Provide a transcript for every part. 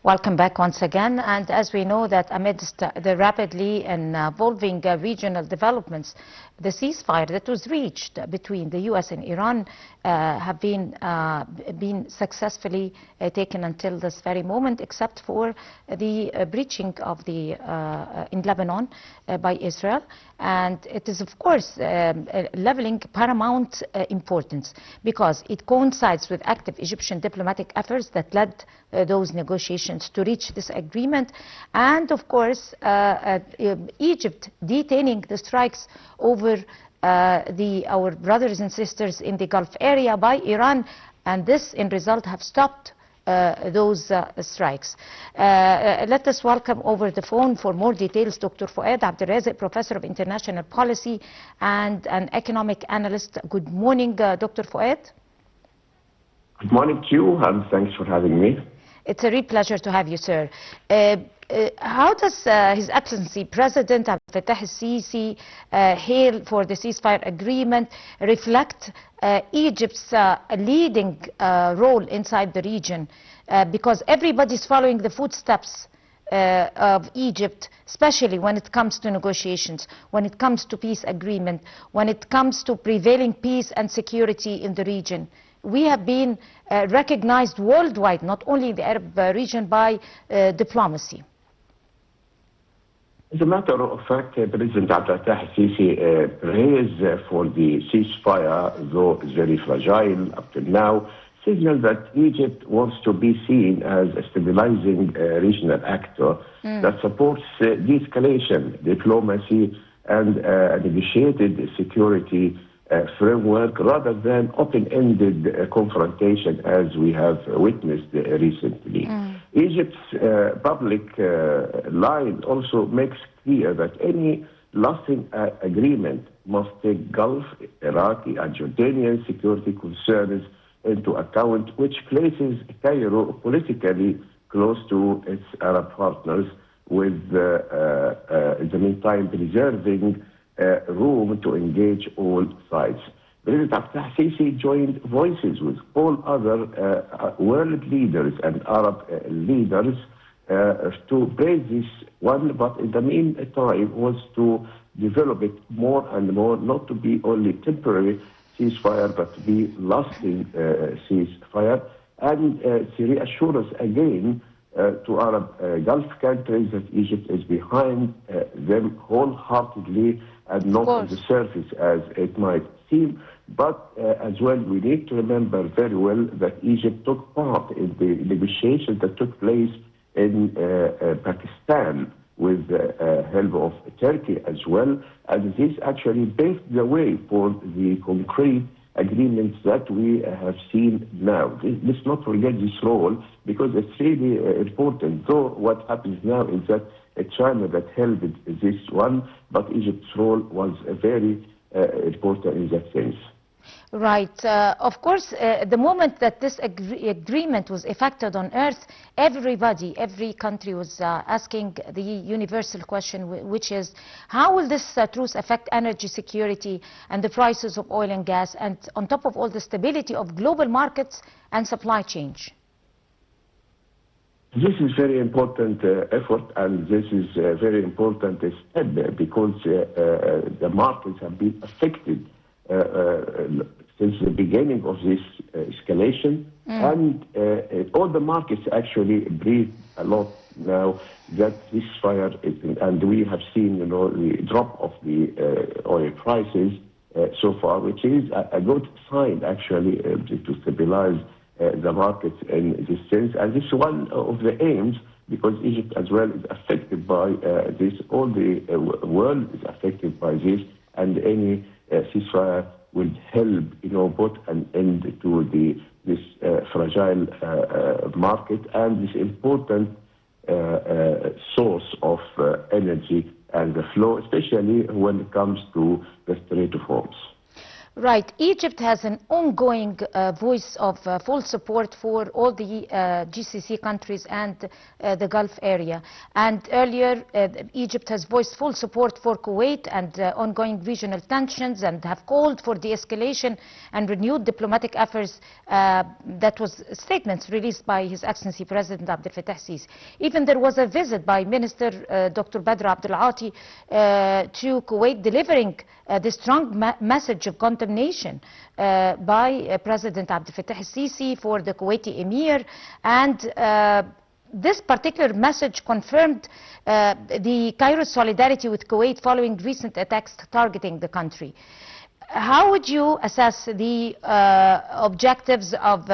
Welcome back once again. And as we know that amidst the rapidly evolving regional developments, the ceasefire that was reached between the U.S. and Iran have been successfully taken until this very moment, except for the breaching of the in Lebanon by Israel. And it is, of course, leveling paramount importance because it coincides with active Egyptian diplomatic efforts that led those negotiations to reach this agreement, and of course Egypt detaining the strikes over our brothers and sisters in the Gulf area by Iran, and this in result have stopped those strikes. Let us welcome over the phone for more details Dr. Foad Abdel, Professor of International Policy and an economic analyst. Good morning, Dr. Foad. Good morning to you, and thanks for having me. It's a real pleasure to have you, sir. How does His Excellency President Abdel al-Sisi hail for the ceasefire agreement reflect Egypt's leading role inside the region? Because everybody's following the footsteps of Egypt, especially when it comes to negotiations, when it comes to peace agreement, when it comes to prevailing peace and security in the region. We have been recognized worldwide, not only in the Arab region, by diplomacy. As a matter of fact, President Abdel al-Sisi praised for the ceasefire, though it's very fragile up to now, signals that Egypt wants to be seen as a stabilizing regional actor that supports de-escalation, diplomacy, and negotiated security framework rather than open-ended confrontation as we have witnessed recently. Egypt's public line also makes clear that any lasting agreement must take Gulf, Iraqi, and Jordanian security concerns into account, which places Cairo politically close to its Arab partners, with in the meantime preserving room to engage all sides. President Abdel al-Sisi joined voices with all other world leaders and Arab leaders to praise this one, but in the meantime was to develop it more and more, not to be only temporary ceasefire, but to be lasting ceasefire, and to reassure us again to Arab Gulf countries that Egypt is behind them wholeheartedly, and not on the surface as it might seem. But as well, we need to remember very well that Egypt took part in the negotiations that took place in Pakistan with the help of Turkey as well. And this actually paved the way for the concrete agreements that we have seen now. Let's not forget this role, because it's really important. Though what happens now is that China that held this one, but Egypt's role was very important in that sense. Right. Of course, the moment that this agreement was effected on Earth, every country was asking the universal question, which is, how will this truce affect energy security and the prices of oil and gas, and on top of all, the stability of global markets and supply chain? This is very important effort, and this is a very important step, because the markets have been affected since the beginning of this escalation, and all the markets actually breathe a lot now that this fire is, and we have seen, the drop of the oil prices so far, which is a good sign actually to stabilize the markets in this sense. And this is one of the aims, because Egypt as well is affected by this, all the world is affected by this, and any ceasefire will help, put an end to this fragile market and this important source of energy and the flow, especially when it comes to respiratory forms. Right. Egypt has an ongoing voice of full support for all the GCC countries and the Gulf area. And earlier, Egypt has voiced full support for Kuwait and ongoing regional tensions, and have called for de-escalation and renewed diplomatic efforts. That was statements released by His Excellency President Abdel Fattah Sisi. Even there was a visit by Minister Dr. Badr Abdel to Kuwait, delivering the strong message of condemnation by President Abdel Fattah Sisi for the Kuwaiti Emir, and this particular message confirmed the Cairo's solidarity with Kuwait following recent attacks targeting the country. How would you assess the objectives of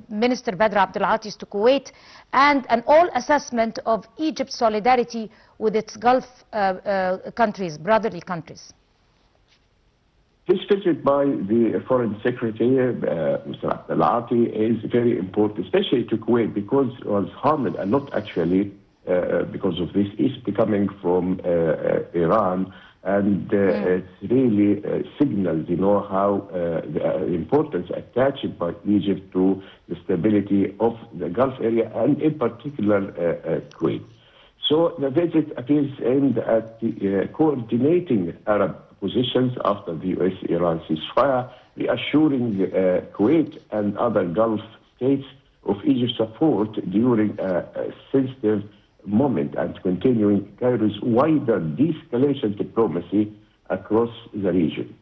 Minister Badr Abdel Ati's to Kuwait, and an all assessment of Egypt's solidarity with its Gulf countries, brotherly countries? This visit by the Foreign Secretary, Mr. Abdel Ati, is very important, especially to Kuwait, because it was harmed a lot actually because of this. It's becoming from Iran, and it really signals, how the importance attached by Egypt to the stability of the Gulf area, and in particular Kuwait. So the visit appears aimed at coordinating Arab positions after the U.S.-Iran ceasefire, reassuring Kuwait and other Gulf states of Egypt's support during a sensitive moment, and continuing Cairo's wider de-escalation diplomacy across the region.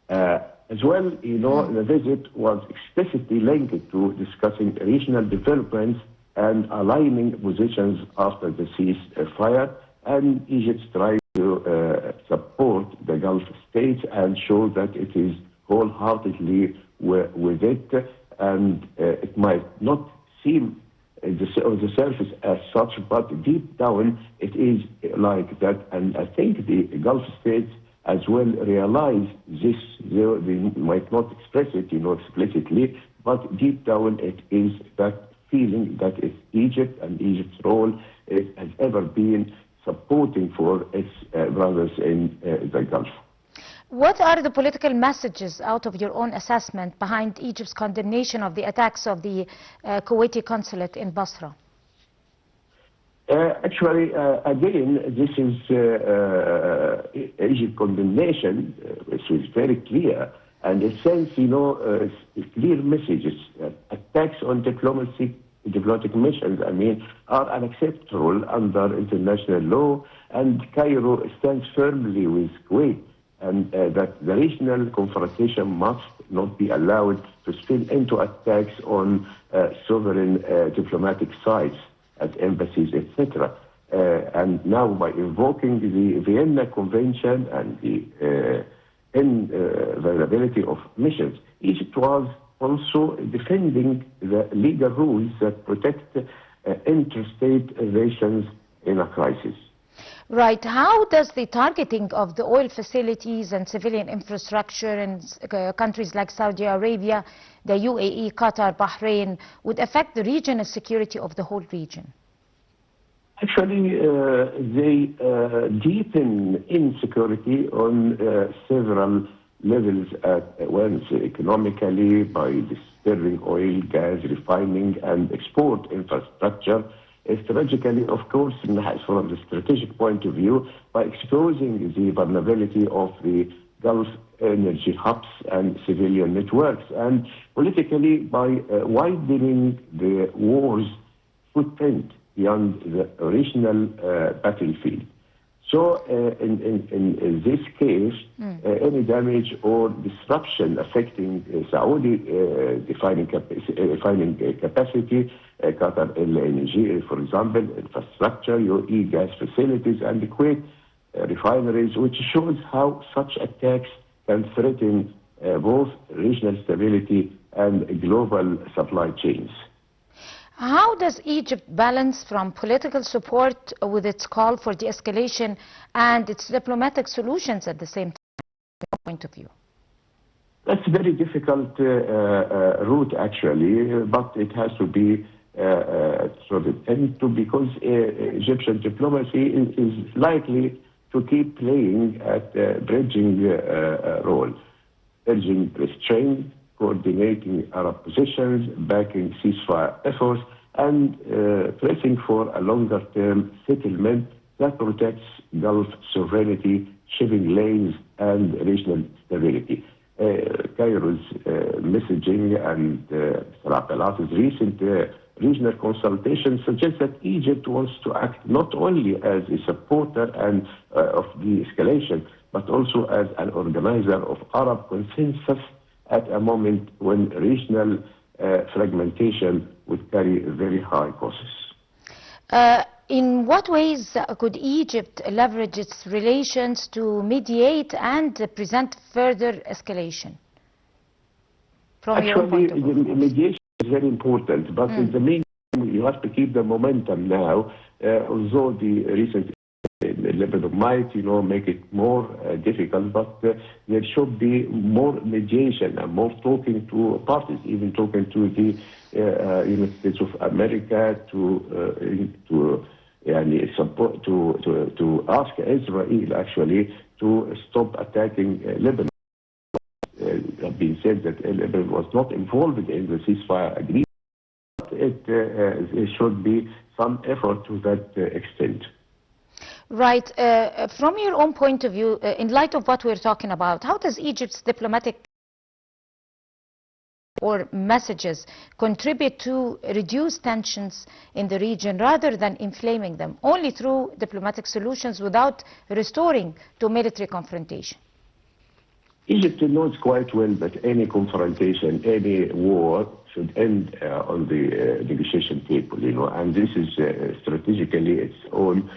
As well, the visit was explicitly linked to discussing regional developments and aligning positions after the ceasefire, and Egypt's trying to support the Gulf states and show that it is wholeheartedly with it, and it might not seem on the surface as such, but deep down it is like that. And I think the Gulf states as well realize this. They might not express it, explicitly, but deep down it is that feeling that it's Egypt, and Egypt's role has ever been supporting for its brothers in the Gulf. What are the political messages, out of your own assessment, behind Egypt's condemnation of the attacks of the Kuwaiti consulate in Basra? Actually, again, this is Egypt's condemnation, which is very clear, and it sends, clear messages. Attacks on diplomatic missions, are unacceptable under international law, and Cairo stands firmly with Kuwait, and that the regional confrontation must not be allowed to spill into attacks on sovereign diplomatic sites at embassies, etc. And now, by invoking the Vienna Convention and the inviolability of missions, Egypt was also defending the legal rules that protect interstate relations in a crisis. Right. How does the targeting of the oil facilities and civilian infrastructure in countries like Saudi Arabia, the UAE, Qatar, Bahrain, would affect the regional security of the whole region? Actually, they deepen insecurity on several levels at once, economically, by disturbing oil, gas, refining, and export infrastructure. Strategically, of course, from the strategic point of view, by exposing the vulnerability of the Gulf energy hubs and civilian networks, and politically by widening the war's footprint beyond the original battlefield. So in this case, any damage or disruption affecting Saudi refining capacity, Qatar LNG, for example, infrastructure, UAE gas facilities, and the Kuwait refineries, which shows how such attacks can threaten both regional stability and global supply chains. How does Egypt balance from political support with its call for de-escalation and its diplomatic solutions at the same point of view? That's a very difficult route, actually, but it has to be because Egyptian diplomacy is likely to keep playing at a bridging role. urging restraint, coordinating Arab positions, backing ceasefire efforts, and pressing for a longer-term settlement that protects Gulf sovereignty, shipping lanes, and regional stability. Cairo's messaging and Abdel's recent regional consultation suggests that Egypt wants to act not only as a supporter of de-escalation, but also as an organizer of Arab consensus at a moment when regional fragmentation would carry very high costs. In what ways could Egypt leverage its relations to mediate and prevent further escalation? From your own point of view. Actually, mediation is very important, but in the meantime, you have to keep the momentum now, although the recent level of might, make it more difficult, but there should be more mediation and more talking to parties, even talking to the United States of America to support, to ask Israel actually to stop attacking Lebanon. It been said that Lebanon was not involved in the ceasefire agreement, but it should be some effort to that extent. Right. From your own point of view, in light of what we're talking about, how does Egypt's diplomatic or messages contribute to reduce tensions in the region rather than inflaming them, only through diplomatic solutions without restoring to military confrontation? Egypt knows quite well that any confrontation, any war should end on the negotiation table, and this is strategically its own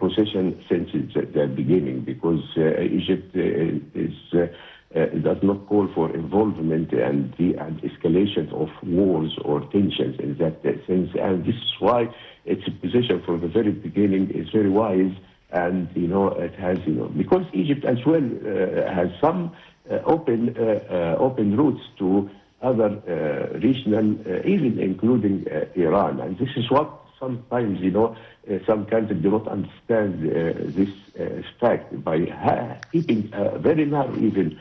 position since the beginning, because Egypt does not call for involvement and the escalation of wars or tensions in that sense, and this is why its position from the very beginning is very wise, and it has because Egypt as well has some open routes to other regional, even including Iran, and this is what sometimes some countries do not understand this fact. By keeping a very narrow even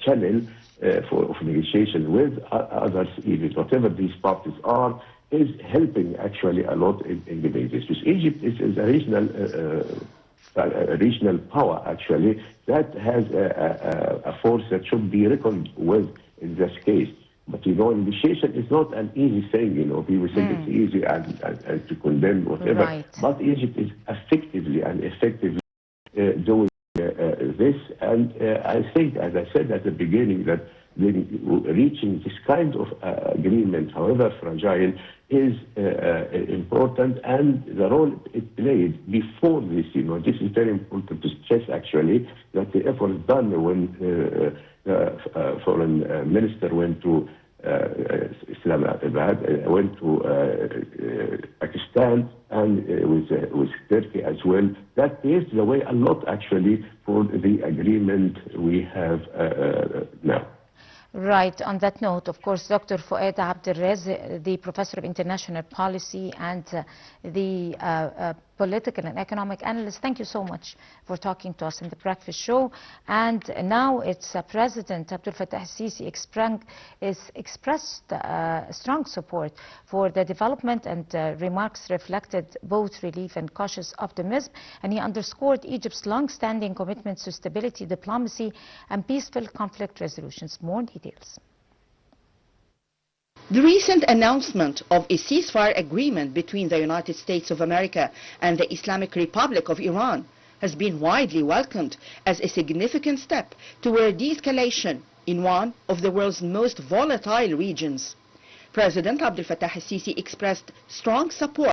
channel of negotiation with others, even whatever these parties are, is helping actually a lot in the basis. Egypt is a regional power actually that has a force that should be reckoned with in this case. But negotiation is not an easy thing. People think it's easy and to condemn whatever. Right. But Egypt is effectively doing this, and I think, as I said at the beginning, that reaching this kind of agreement, however fragile, is important, and the role it played before this. This is very important to stress actually, that the effort done when the foreign minister went to Islamabad, went to Pakistan, and with Turkey as well. That paves the way a lot actually for the agreement we have now. Right. On that note, of course, Dr. Foad Abdel, the Professor of International Policy and the political and economic analyst, thank you so much for talking to us in the Breakfast Show. And now it's President Abdel Fattah al-Sisi expressed strong support for the development, and remarks reflected both relief and cautious optimism. And he underscored Egypt's long-standing commitments to stability, diplomacy, and peaceful conflict resolutions. More details. The recent announcement of a ceasefire agreement between the United States of America and the Islamic Republic of Iran has been widely welcomed as a significant step toward de-escalation in one of the world's most volatile regions. President Abdel Fattah al-Sisi expressed strong support